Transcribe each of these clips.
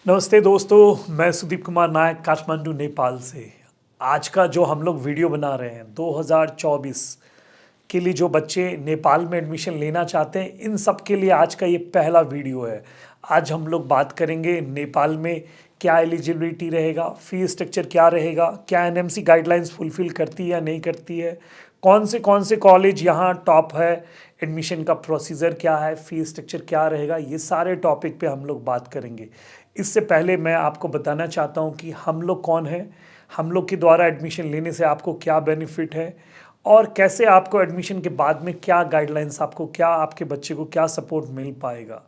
नमस्ते दोस्तों, मैं सुदीप कुमार नायक काठमांडू नेपाल से। आज का जो हम लोग वीडियो बना रहे हैं 2024 के लिए जो बच्चे नेपाल में एडमिशन लेना चाहते हैं, इन सब के लिए आज का ये पहला वीडियो है। आज हम लोग बात करेंगे नेपाल में क्या एलिजिबिलिटी रहेगा, फी स्ट्रक्चर क्या रहेगा, क्या एनएमसी गाइडलाइंस फुलफिल करती है या नहीं करती है, कौन से कॉलेज यहाँ टॉप है, एडमिशन का प्रोसीजर क्या है, फी स्ट्रक्चर क्या रहेगा, ये सारे टॉपिक पे हम लोग बात करेंगे। इससे पहले मैं आपको बताना चाहता हूँ कि हम लोग कौन हैं, हम लोग के द्वारा एडमिशन लेने से आपको क्या बेनिफिट है और कैसे आपको एडमिशन के बाद में क्या गाइडलाइंस, आपको क्या, आपके बच्चे को क्या सपोर्ट मिल पाएगा।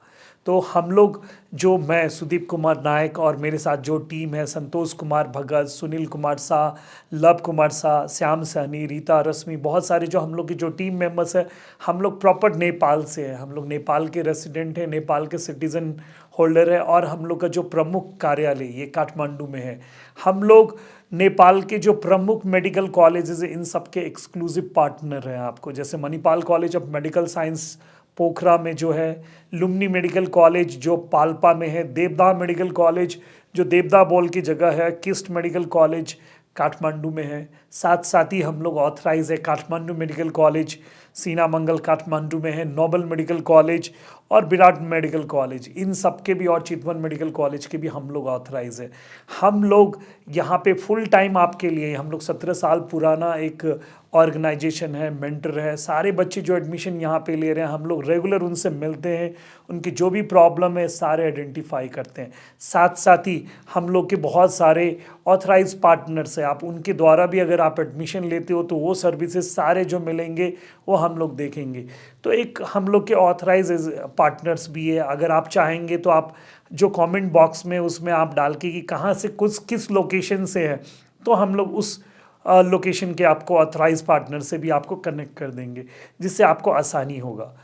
तो हम लोग, जो मैं सुदीप कुमार नायक और मेरे साथ जो टीम है, संतोष कुमार भगत, सुनील कुमार शाह, लव कुमार शाह, श्याम सहनी, रीता रश्मि, बहुत सारे जो हम लोग की जो टीम मेंबर्स है, हम लोग प्रॉपर नेपाल से हैं। हम लोग नेपाल के रेसिडेंट हैं, नेपाल के सिटीज़न होल्डर है और हम लोग का जो प्रमुख कार्यालय ये काठमांडू में है। हम लोग नेपाल के जो प्रमुख मेडिकल कॉलेजेस हैं, इन सब के एक्सक्लूसिव पार्टनर हैं आपको, जैसे Manipal college of medical science Pokhara में जो है, लुम्नी मेडिकल कॉलेज जो पाल्पा में है, देवदा मेडिकल कॉलेज जो देवदा बोल की जगह है, किस्ट मेडिकल कॉलेज काठमांडू में है। साथ साथ ही हम लोग ऑथराइज है काठमांडू मेडिकल कॉलेज, सीना मंगल काठमांडू में है, नोबल मेडिकल कॉलेज और विराट मेडिकल कॉलेज, इन सब के भी, और चितवन मेडिकल कॉलेज के भी हम लोग ऑथराइज है। हम लोग यहाँ पे फुल टाइम आपके लिए, हम लोग 17 साल पुराना एक ऑर्गेनाइजेशन है, मेंटर है। सारे बच्चे जो एडमिशन यहाँ पे ले रहे हैं, हम लोग रेगुलर उनसे मिलते हैं, उनकी जो भी प्रॉब्लम है सारे आइडेंटिफाई करते हैं। साथ साथ ही हम लोग के बहुत सारे ऑथराइज पार्टनर्स हैं, आप उनके द्वारा भी अगर आप एडमिशन लेते हो तो वो सर्विसेज सारे जो मिलेंगे वो हम लोग देखेंगे। तो एक हम लोग के ऑथराइज पार्टनर्स भी है। अगर आप चाहेंगे तो आप जो कमेंट बॉक्स में उसमें आप डाल के कि कहाँ से, कुछ किस लोकेशन से है, तो हम लोग उस लोकेशन के आपको ऑथराइज पार्टनर से भी आपको कनेक्ट कर देंगे, जिससे आपको आसानी होगा।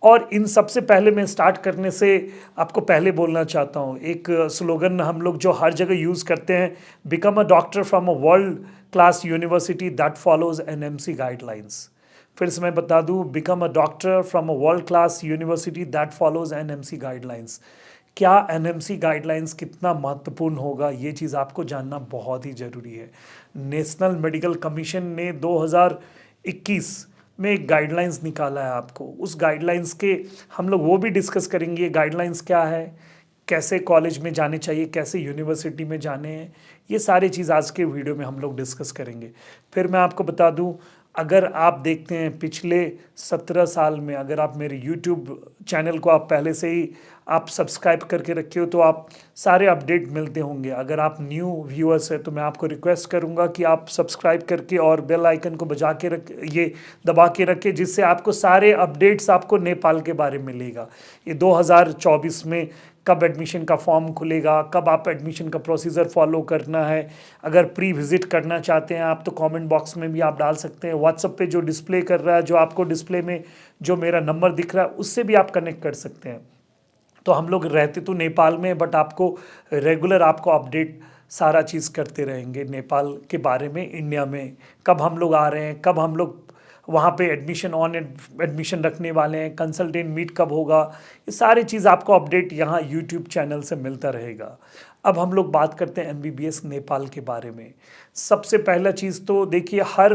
और इन सबसे पहले मैं स्टार्ट करने से आपको पहले बोलना चाहता हूँ, एक स्लोगन हम लोग जो हर जगह यूज़ करते हैं, become a doctor from a world class university that follows NMC guidelines. फिर से मैं बता दूँ, become a doctor from a world class university that follows NMC guidelines. क्या एनएमसी गाइडलाइंस कितना महत्वपूर्ण होगा, ये चीज़ आपको जानना बहुत ही ज़रूरी है। नेशनल मेडिकल कमीशन ने 2021 में एक गाइडलाइंस निकाला है आपको, उस गाइडलाइंस के हम लोग वो भी डिस्कस करेंगे, गाइडलाइंस क्या है, कैसे कॉलेज में जाने चाहिए, कैसे यूनिवर्सिटी में जाने हैं, ये सारी चीज़ आज के वीडियो में हम लोग डिस्कस करेंगे। फिर मैं आपको बता दूं, अगर आप देखते हैं पिछले 17 साल में, अगर आप मेरे यूट्यूब चैनल को आप पहले से ही आप सब्सक्राइब करके रखे हो तो आप सारे अपडेट मिलते होंगे। अगर आप न्यू व्यूअर्स हैं तो मैं आपको रिक्वेस्ट करूंगा कि आप सब्सक्राइब करके और बेल आइकन को बजा के रख, ये दबा के रखें, जिससे आपको सारे अपडेट्स आपको नेपाल के बारे में मिलेगा। ये 2024 में कब एडमिशन का फॉर्म खुलेगा, कब आप एडमिशन का प्रोसीजर फॉलो करना है, अगर प्री विजिट करना चाहते हैं आप तो कमेंट बॉक्स में भी आप डाल सकते हैं। व्हाट्सएप पे जो डिस्प्ले कर रहा है, जो आपको डिस्प्ले में जो मेरा नंबर दिख रहा है, उससे भी आप कनेक्ट कर सकते हैं। तो हम लोग रहते तो नेपाल में, बट आपको रेगुलर आपको अपडेट सारा चीज़ करते रहेंगे नेपाल के बारे में, इंडिया में कब हम लोग आ रहे हैं, कब हम लोग वहाँ पे एडमिशन रखने वाले हैं, कंसल्टेंट मीट कब होगा, ये सारी चीज़ आपको अपडेट यहाँ यूट्यूब चैनल से मिलता रहेगा। अब हम लोग बात करते हैं एमबीबीएस नेपाल के बारे में। सबसे पहला चीज़ तो देखिए, हर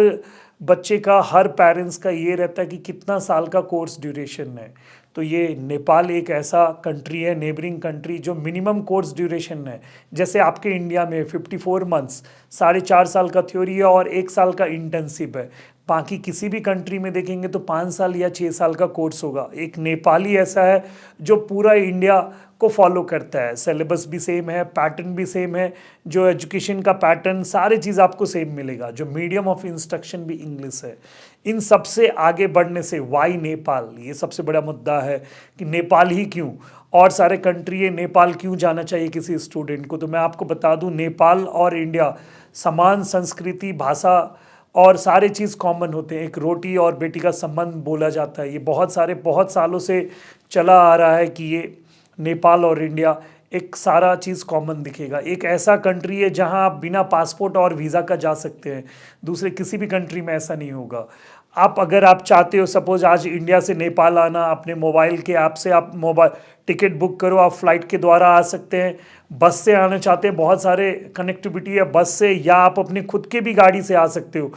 बच्चे का, हर पेरेंट्स का ये रहता है कि कितना साल का कोर्स ड्यूरेशन है। तो ये नेपाल एक ऐसा कंट्री है, नेबरिंग कंट्री, जो मिनिमम कोर्स ड्यूरेशन है। जैसे आपके इंडिया में 54 मंथ्स, 4.5 साल का थ्योरी है और 1 साल का इंटर्नशिप है। बाकी किसी भी कंट्री में देखेंगे तो 5 साल या 6 साल का कोर्स होगा। एक नेपाली ऐसा है जो पूरा इंडिया को फॉलो करता है, सिलेबस भी सेम है, पैटर्न भी सेम है, जो एजुकेशन का पैटर्न, सारी चीज़ आपको सेम मिलेगा, जो मीडियम ऑफ इंस्ट्रक्शन भी इंग्लिश है। इन सबसे आगे बढ़ने से वाई नेपाल, ये सबसे बड़ा मुद्दा है कि नेपाल ही क्यों, और सारे कंट्री है, नेपाल क्यों जाना चाहिए किसी स्टूडेंट को। तो मैं आपको बता दूं, नेपाल और इंडिया समान संस्कृति, भाषा और सारे चीज़ कॉमन होते हैं। एक रोटी और बेटी का संबंध बोला जाता है, ये बहुत सालों से चला आ रहा है कि ये नेपाल और इंडिया एक सारा चीज़ कॉमन दिखेगा। एक ऐसा कंट्री है जहां आप बिना पासपोर्ट और वीज़ा का जा सकते हैं, दूसरे किसी भी कंट्री में ऐसा नहीं होगा। आप अगर आप चाहते हो सपोज आज इंडिया से नेपाल आना, अपने मोबाइल के ऐप से आप मोबाइल टिकट बुक करो, आप फ्लाइट के द्वारा आ सकते हैं। बस से आना चाहते हैं, बहुत सारे कनेक्टिविटी है बस से, या आप अपने खुद के भी गाड़ी से आ सकते हो।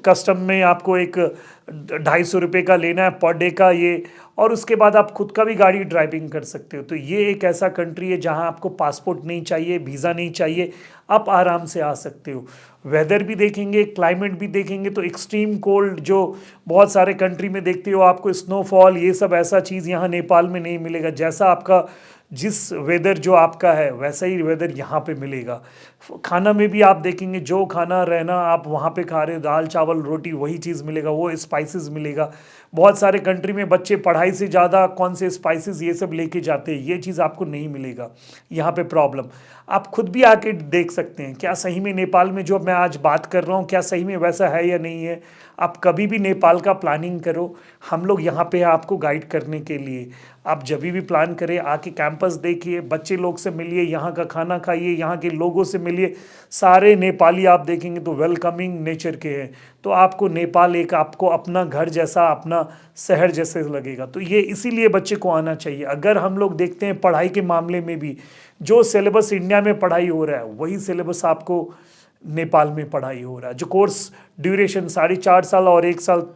कस्टम में आपको एक 250 रुपये का लेना है पर डे का ये, और उसके बाद आप खुद का भी गाड़ी ड्राइविंग कर सकते हो। तो ये एक ऐसा कंट्री है जहां आपको पासपोर्ट नहीं चाहिए, वीज़ा नहीं चाहिए, आप आराम से आ सकते हो। वेदर भी देखेंगे, क्लाइमेट भी देखेंगे तो एक्सट्रीम कोल्ड जो बहुत सारे कंट्री में देखते हो आपको, स्नोफॉल, ये सब ऐसा चीज़ यहाँ नेपाल में नहीं मिलेगा। जैसा आपका जिस वेदर जो आपका है वैसा ही वेदर यहाँ पे मिलेगा। खाना में भी आप देखेंगे जो खाना रहना आप वहाँ पे खा रहे हो, दाल चावल रोटी वही चीज़ मिलेगा, वो स्पाइसेस मिलेगा। बहुत सारे कंट्री में बच्चे पढ़ाई से ज़्यादा कौन से स्पाइसेस ये सब लेके जाते हैं, ये चीज़ आपको नहीं मिलेगा यहाँ पे। प्रॉब्लम आप खुद भी आके देख सकते हैं क्या सही में नेपाल में जो मैं आज बात कर रहा हूँ क्या सही में वैसा है या नहीं है। आप कभी भी नेपाल का प्लानिंग करो, हम लोग यहाँ पे हैं आपको गाइड करने के लिए। आप जब भी प्लान करें आके कैंपस देखिए, बच्चे लोग से मिलिए, यहाँ का खाना खाइए, यहाँ के लोगों से मिलिए। सारे नेपाली आप देखेंगे तो वेलकमिंग नेचर के हैं। तो आपको नेपाल एक आपको अपना घर जैसा, अपना शहर जैसे लगेगा। तो ये इसीलिए बच्चे को आना चाहिए। अगर हम लोग देखते हैं पढ़ाई के मामले में भी, जो सिलेबस इंडिया में पढ़ाई हो रहा है वही सिलेबस आपको नेपाल में पढ़ाई हो रहा है। जो कोर्स ड्यूरेशन 4.5 साल और 1 साल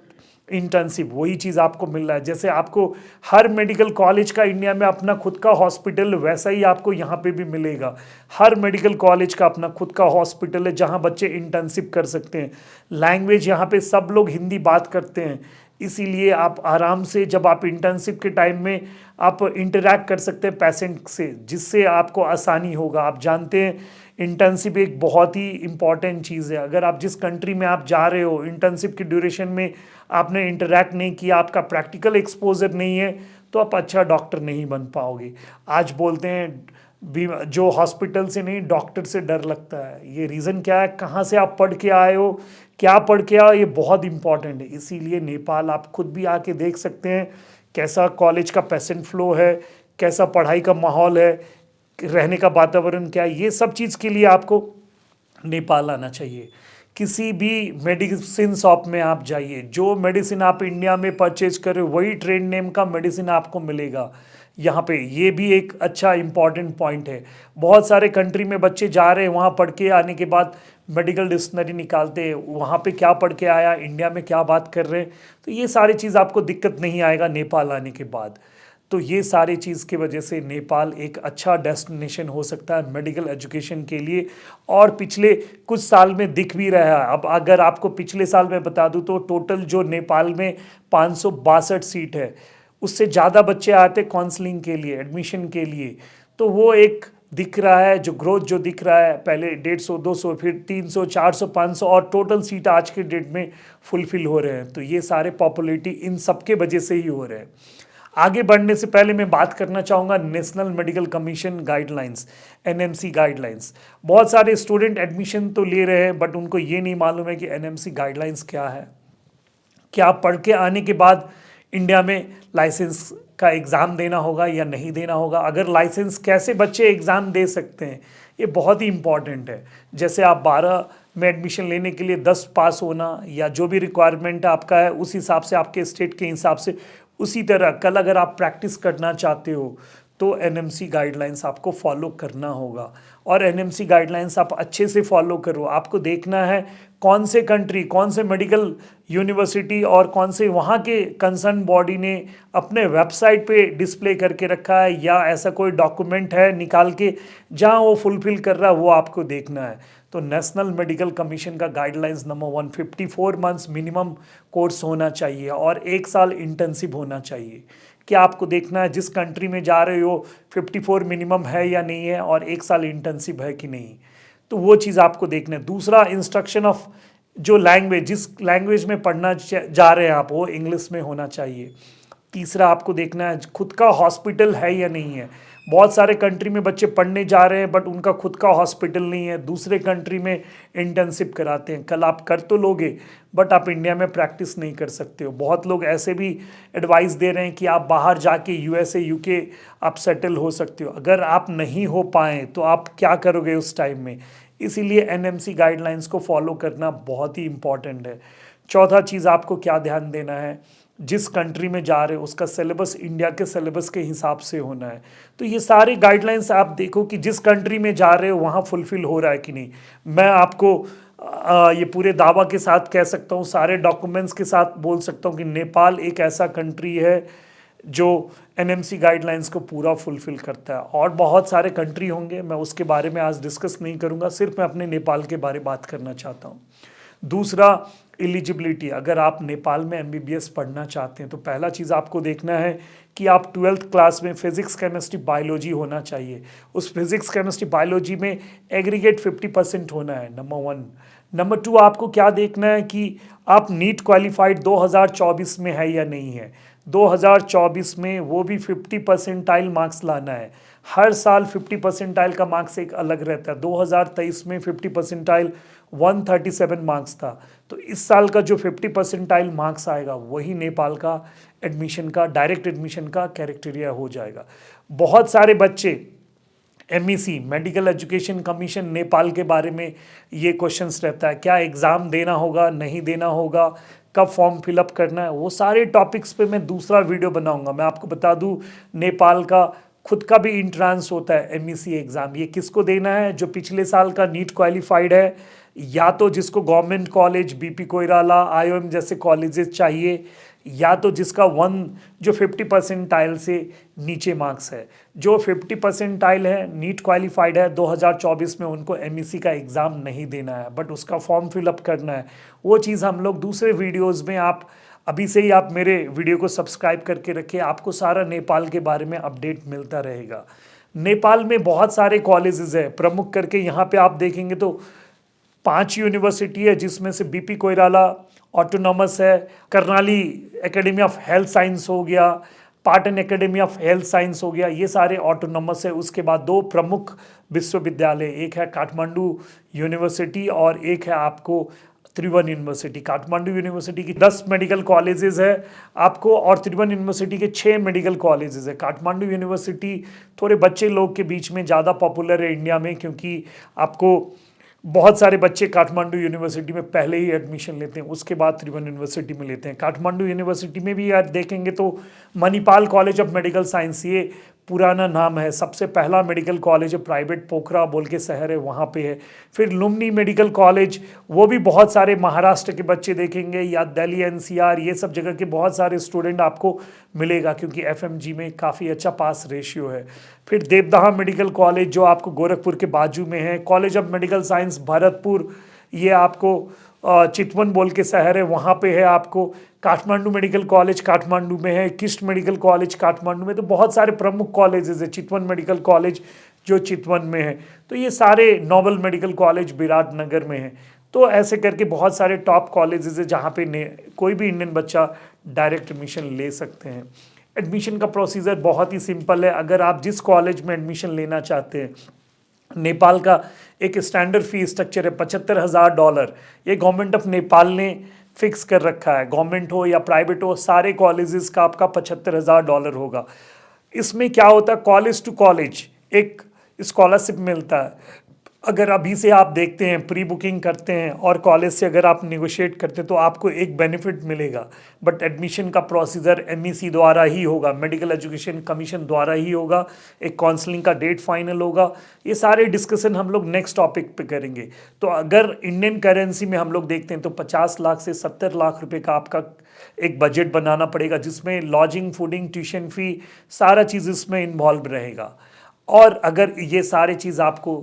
इंटर्नशिप, वही चीज़ आपको मिल रहा है। जैसे आपको हर मेडिकल कॉलेज का इंडिया में अपना खुद का हॉस्पिटल, वैसा ही आपको यहाँ पे भी मिलेगा। हर मेडिकल कॉलेज का अपना खुद का हॉस्पिटल है जहाँ बच्चे इंटर्नशिप कर सकते हैं। लैंग्वेज यहाँ पे सब लोग हिंदी बात करते हैं, इसीलिए आप आराम से जब आप इंटर्नशिप के टाइम में आप इंटरैक्ट कर सकते हैं पेशेंट से, जिससे आपको आसानी होगा। आप जानते हैं इंटर्नशिप एक बहुत ही इम्पॉर्टेंट चीज़ है। अगर आप जिस कंट्री में आप जा रहे हो, इंटर्नशिप की ड्यूरेशन में आपने इंटरैक्ट नहीं किया, आपका प्रैक्टिकल एक्सपोजर नहीं है, तो आप अच्छा डॉक्टर नहीं बन पाओगे। आज बोलते हैं जो हॉस्पिटल से नहीं डॉक्टर से डर लगता है। ये रीज़न क्या है, कहाँ से आप पढ़ के आए हो, क्या पढ़ के आए, ये बहुत इंपॉर्टेंट है। इसीलिए नेपाल आप खुद भी आके देख सकते हैं कैसा कॉलेज का पेशेंट फ्लो है, कैसा पढ़ाई का माहौल है, रहने का वातावरण क्या है। ये सब चीज़ के लिए आपको नेपाल आना चाहिए। किसी भी मेडिसिन शॉप में आप जाइए, जो मेडिसिन आप इंडिया में परचेज कर रहे हो वही ट्रेड नेम का मेडिसिन आपको मिलेगा यहाँ पे। ये भी एक अच्छा इंपॉर्टेंट पॉइंट है। बहुत सारे कंट्री में बच्चे जा रहे हैं, वहाँ पढ़ के आने के बाद मेडिकल डिक्शनरी निकालते हैं, वहाँ पे क्या पढ़ के आया, इंडिया में क्या बात कर रहे हैं। तो ये सारी चीज़ आपको दिक्कत नहीं आएगा नेपाल आने के बाद। तो ये सारी चीज़ की वजह से नेपाल एक अच्छा डेस्टिनेशन हो सकता है मेडिकल एजुकेशन के लिए, और पिछले कुछ साल में दिख भी रहा है। अब अगर आपको पिछले साल में बता दूं तो टोटल जो नेपाल में 562 सीट है, उससे ज़्यादा बच्चे आते काउंसलिंग के लिए, एडमिशन के लिए। तो वो एक दिख रहा है, जो ग्रोथ जो दिख रहा है, पहले 150, 200, फिर 300, 400, 500 और टोटल सीट आज के डेट में फुलफिल हो रहे हैं। तो ये सारे पॉपुलैरिटी इन सब के वजह से ही हो रहे हैं। आगे बढ़ने से पहले मैं बात करना चाहूँगा national medical commission guidelines, NMC guidelines. बहुत सारे स्टूडेंट एडमिशन तो ले रहे हैं बट उनको ये नहीं मालूम है कि एनएमसी गाइडलाइंस क्या है। क्या पढ़ के आने के बाद इंडिया में लाइसेंस का एग्ज़ाम देना होगा या नहीं देना होगा, अगर लाइसेंस कैसे बच्चे एग्ज़ाम दे सकते हैं, ये बहुत ही इम्पॉर्टेंट है। जैसे आप 12 में एडमिशन लेने के लिए 10 पास होना या जो भी रिक्वायरमेंट आपका है उस हिसाब से, आपके स्टेट के हिसाब से, उसी तरह कल अगर आप प्रैक्टिस करना चाहते हो तो एनएमसी गाइडलाइंस आपको फॉलो करना होगा। और एनएमसी गाइडलाइंस आप अच्छे से फॉलो करो। आपको देखना है कौन से कंट्री, कौन से मेडिकल यूनिवर्सिटी और कौन से वहाँ के कंसर्न बॉडी ने अपने वेबसाइट पे डिस्प्ले करके रखा है, या ऐसा कोई डॉक्यूमेंट है निकाल के जहाँ वो फुलफिल कर रहा है, वो आपको देखना है। तो नेशनल मेडिकल कमीशन का guidelines number 1, 54 months minimum course होना चाहिए और 1 साल इंटर्नशिप होना चाहिए। क्या आपको देखना है जिस कंट्री में जा रहे हो 54 मिनिमम है या नहीं है और 1 साल इंटर्नशिप है कि नहीं, तो वो चीज़ आपको देखना है। दूसरा, इंस्ट्रक्शन ऑफ जो लैंग्वेज, जिस लैंग्वेज में पढ़ना जा रहे हैं आप, वो इंग्लिश में होना चाहिए। तीसरा, आपको देखना है खुद का हॉस्पिटल है या नहीं है। बहुत सारे कंट्री में बच्चे पढ़ने जा रहे हैं बट उनका खुद का हॉस्पिटल नहीं है, दूसरे कंट्री में इंटर्नशिप कराते हैं। कल आप कर तो लोगे बट आप इंडिया में प्रैक्टिस नहीं कर सकते हो। बहुत लोग ऐसे भी एडवाइस दे रहे हैं कि आप बाहर जाके यूएसए यूके आप सेटल हो सकते हो। अगर आप नहीं हो पाए तो आप क्या करोगे उस टाइम में? इसीलिए एनएमसी गाइडलाइंस को फॉलो करना बहुत ही इंपॉर्टेंट है। चौथा चीज़ आपको क्या ध्यान देना है, जिस कंट्री में जा रहे हो उसका सिलेबस इंडिया के सिलेबस के हिसाब से होना है। तो ये सारे गाइडलाइंस आप देखो कि जिस कंट्री में जा रहे हो वहाँ फुलफिल हो रहा है कि नहीं। मैं आपको ये पूरे दावा के साथ कह सकता हूँ, सारे डॉक्यूमेंट्स के साथ बोल सकता हूँ कि नेपाल एक ऐसा कंट्री है जो एनएमसी गाइडलाइंस को पूरा फुलफिल करता है। और बहुत सारे कंट्री होंगे, मैं उसके बारे में आज डिस्कस नहीं करूँगा, सिर्फ मैं अपने नेपाल के बारे में बात करना चाहता हूँ। दूसरा, एलिजिबिलिटी। अगर आप नेपाल में एमबीबीएस पढ़ना चाहते हैं तो पहला चीज़ आपको देखना है कि आप 12th क्लास में फिजिक्स केमिस्ट्री बायोलॉजी होना चाहिए। उस फिजिक्स केमिस्ट्री बायोलॉजी में एग्रीगेट 50% होना है, नंबर 1। नंबर 2, आपको क्या देखना है कि आप नीट क्वालिफाइड 2024 में है या नहीं है। 2024 में वो भी 50% मार्क्स लाना है। हर साल 50% का मार्क्स एक अलग रहता है। 2023 में 50% 137 मार्क्स था। तो इस साल का जो 50% मार्क्स आएगा वही नेपाल का एडमिशन का, डायरेक्ट एडमिशन का क्राइटेरिया हो जाएगा। बहुत सारे बच्चे MEC medical education commission Nepal के बारे में ये क्वेश्चंस रहता है, क्या एग्ज़ाम देना होगा, नहीं देना होगा, कब फॉर्म फिलअप करना है, वो सारे टॉपिक्स पे मैं दूसरा वीडियो बनाऊंगा। मैं आपको बता दूं, नेपाल का खुद का भी इंट्रांस होता है एमईसी एग्ज़ाम। ये किसको देना है? जो पिछले साल का नीट क्वालिफाइड है, या तो जिसको government college BP Koirala IOM जैसे कॉलेजेस चाहिए, या तो जिसका जो 50% से नीचे मार्क्स है। जो 50% है, नीट क्वालिफाइड है 2024 में, उनको एमईसी का एग्ज़ाम नहीं देना है बट उसका फॉर्म फिलअप करना है। वो चीज़ हम लोग दूसरे वीडियोज़ में, आप अभी से ही आप मेरे वीडियो को सब्सक्राइब करके रखिए, आपको सारा नेपाल के बारे में अपडेट मिलता रहेगा। नेपाल में बहुत सारे कॉलेजेस है, प्रमुख करके यहाँ पे आप देखेंगे तो 5 यूनिवर्सिटी है, जिसमें से बीपी कोइराला ऑटोनॉमस है, Karnali academy of health science हो गया, Patan academy of health science हो गया, ये सारे ऑटोनॉमस है। उसके बाद 2 प्रमुख विश्वविद्यालय, एक है काठमांडू यूनिवर्सिटी और एक है आपको त्रिभुवन यूनिवर्सिटी। काठमांडू यूनिवर्सिटी की 10 मेडिकल कॉलेजेस है आपको, और त्रिभुवन यूनिवर्सिटी के 6 मेडिकल कॉलेजेस है। काठमांडू यूनिवर्सिटी थोड़े बच्चे लोग के बीच में ज़्यादा पॉपुलर है इंडिया में, क्योंकि आपको बहुत सारे बच्चे काठमांडू यूनिवर्सिटी में पहले ही एडमिशन लेते हैं, उसके बाद त्रिभुवन यूनिवर्सिटी में लेते हैं। काठमांडू यूनिवर्सिटी में भी यार देखेंगे तो Manipal college of medical science, ये पुराना नाम है, सबसे पहला मेडिकल कॉलेज है, प्राइवेट पोखरा बोल के शहर है, वहाँ पे है। फिर लुम्बिनी मेडिकल कॉलेज, वो भी बहुत सारे महाराष्ट्र के बच्चे देखेंगे, या दिल्ली एनसीआर, ये सब जगह के बहुत सारे स्टूडेंट आपको मिलेगा, क्योंकि एफएमजी में काफ़ी अच्छा पास रेशियो है। फिर देवदहा मेडिकल कॉलेज जो आपको गोरखपुर के बाजू में है। College of medical science Bharatpur, ये आपको चितवन बोल के शहर है, वहाँ पे है आपको। काठमांडू मेडिकल कॉलेज काठमांडू में है, किस्ट मेडिकल कॉलेज काठमांडू में। तो बहुत सारे प्रमुख कॉलेजेस है। चितवन मेडिकल कॉलेज जो चितवन में है। तो ये सारे नोबल मेडिकल कॉलेज विराटनगर में है। तो ऐसे करके बहुत सारे टॉप कॉलेजेस है जहाँ पे कोई भी इंडियन बच्चा डायरेक्ट एडमिशन ले सकते हैं। एडमिशन का प्रोसीजर बहुत ही सिंपल है। अगर आप जिस कॉलेज में एडमिशन लेना चाहते हैं, नेपाल का एक स्टैंडर्ड फी स्ट्रक्चर है $75,000। ये गवर्नमेंट ऑफ नेपाल ने फिक्स कर रखा है, गवर्नमेंट हो या प्राइवेट हो, सारे कॉलेजेस का आपका $75,000 होगा। इसमें क्या होता है, कॉलेज टू कॉलेज एक स्कॉलरशिप मिलता है। अगर अभी से आप देखते हैं, प्री बुकिंग करते हैं और कॉलेज से अगर आप निगोशिएट करते हैं तो आपको एक बेनिफिट मिलेगा। बट एडमिशन का प्रोसीजर एमईसी द्वारा ही होगा, मेडिकल एजुकेशन कमीशन द्वारा ही होगा। एक काउंसलिंग का डेट फाइनल होगा। ये सारे डिस्कशन हम लोग नेक्स्ट टॉपिक पे करेंगे। तो अगर इंडियन करेंसी में हम लोग देखते हैं तो 50 लाख से 70 लाख रुपए का आपका एक बजट बनाना पड़ेगा, जिसमें लॉजिंग, फूडिंग, ट्यूशन फी, सारा चीज़ इसमें इन्वॉल्व रहेगा। और अगर ये सारी चीज़ आपको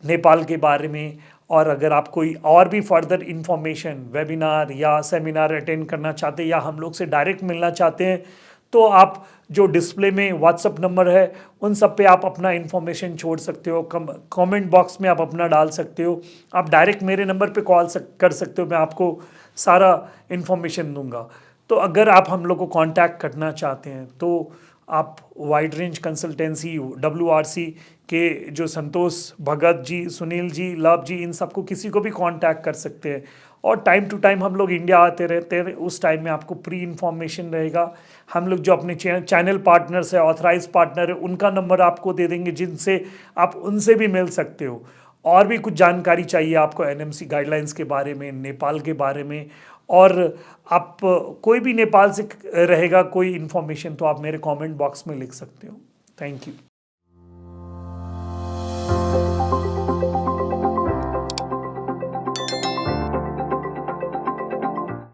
नेपाल के बारे में, और अगर आप कोई और भी फर्दर इंफॉर्मेशन, वेबिनार या सेमिनार अटेंड करना चाहते हैं या हम लोग से डायरेक्ट मिलना चाहते हैं, तो आप जो डिस्प्ले में व्हाट्सअप नंबर है उन सब पे आप अपना इन्फॉर्मेशन छोड़ सकते हो। कमेंट बॉक्स में आप अपना डाल सकते हो। आप डायरेक्ट मेरे नंबर पे कॉल कर सकते हो, मैं आपको सारा इन्फॉर्मेशन दूंगा। तो अगर आप हम लोग को कांटेक्ट करना चाहते हैं तो आप वाइड रेंज कंसल्टेंसी WRC के जो संतोष भगत जी, सुनील जी, लव जी, इन सबको किसी को भी कांटेक्ट कर सकते हैं। और टाइम टू टाइम हम लोग इंडिया आते रहते हैं, उस टाइम में आपको प्री इन्फॉर्मेशन रहेगा। हम लोग जो अपने चैनल पार्टनर्स है, ऑथराइज पार्टनर है, उनका नंबर आपको दे देंगे, जिनसे आप उनसे भी मिल सकते हो। और भी कुछ जानकारी चाहिए आपको NMC गाइडलाइंस के बारे में, नेपाल के बारे में, और आप कोई भी नेपाल से रहेगा कोई इन्फॉर्मेशन, तो आप मेरे कमेंट बॉक्स में लिख सकते हो। Thank you.